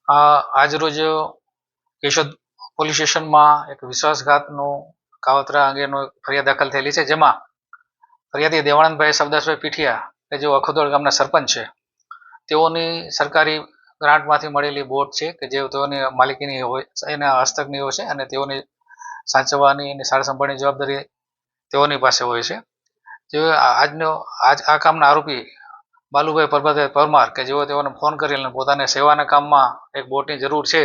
આજરોજ કેશોદ પોલીસ સ્ટેશનમાં એક વિશ્વાસઘાતનો કાવતરા અંગેનો ફરિયાદ દાખલ થયેલી છે, જેમાં ફરિયાદી દેવાનંદભાઈ સવદાસભાઈ પીઠિયા કે જેઓ અખોદોડ ગામના સરપંચ છે, તેઓની સરકારી ગ્રાન્ટમાંથી મળેલી બોટ છે કે જે તેઓની માલિકીની હોય, એના હસ્તકની હોય છે અને તેઓની સાચવવાની અને સાર સંભાળની જવાબદારી તેઓની પાસે હોય છે. જે આ કામના આરોપી બાલુભાઈ પરબતભાઈ પરમાર કે જેઓ તેઓને ફોન કરીને પોતાને સેવાના કામમાં એક બોટની જરૂર છે,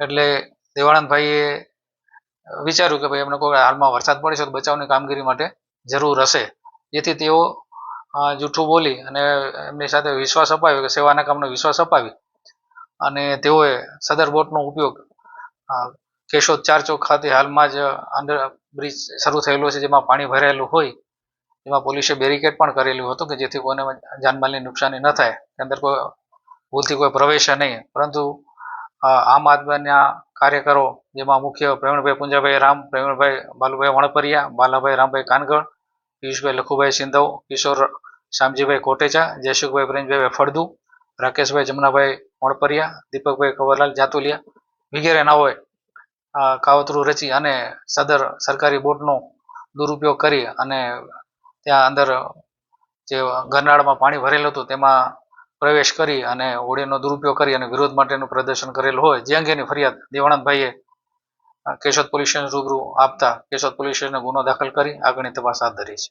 એટલે દેવાનંદભાઈએ વિચાર્યું કે ભાઈ એમને કોઈ હાલમાં વરસાદ પડે છે તો બચાવની કામગીરી માટે જરૂર હશે, જેથી તેઓ જૂઠું બોલી અને એમની સાથે વિશ્વાસ અપાવ્યો કે સેવાના કામનો વિશ્વાસ અપાવી અને તેઓએ સદર બોટનો ઉપયોગ કેશોદ 4 ચોક ખાતે હાલમાં જ અંડર બ્રિજ શરૂ થયેલો છે, જેમાં પાણી ભરાયેલું હોય, જેમાં પોલીસે બેરિકેડ પણ કરેલું હતું કે જેથી કોઈને જાનમાલની નુકસાની ન થાય, અંદર કોઈ ભૂલથી કોઈ પ્રવેશે નહીં. પરંતુ આમ આદમીના કાર્યકરો, જેમાં મુખ્ય પ્રવીણભાઈ પુંજાભાઈ રામ, પ્રવીણભાઈ બાલુભાઈ વણપરિયા, બાલાભાઈ રામભાઈ કાનગડ, પિયુષભાઈ લખુભાઈ સિંધવ, કિશોર શામજીભાઈ કોટેચા, જયસુખભાઈ પ્રેમભાઈ ફળદુ, રાકેશભાઈ જમનાભાઈ વણપરિયા, દીપકભાઈ કવરલાલ જાતુલિયા વગેરે નાઓએ કાવતરું રચી અને સદર સરકારી બોટનો દુરુપયોગ કરી અને ત્યાં અંદર જે ગરનાળામાં પાણી ભરેલું હતું તેમાં પ્રવેશ કરી અને હોડીનો દુરુપયોગ કરી અને વિરોધ માટેનું પ્રદર્શન કરેલું હોય, જે અંગેની ફરિયાદ દેવાનંદભાઈએ કેશોદ પોલીસ સ્ટેશન રૂબરૂ આપતા કેશોદ પોલીસ સ્ટેશને ગુનો દાખલ કરી આગળની તપાસ હાથ ધરી છે.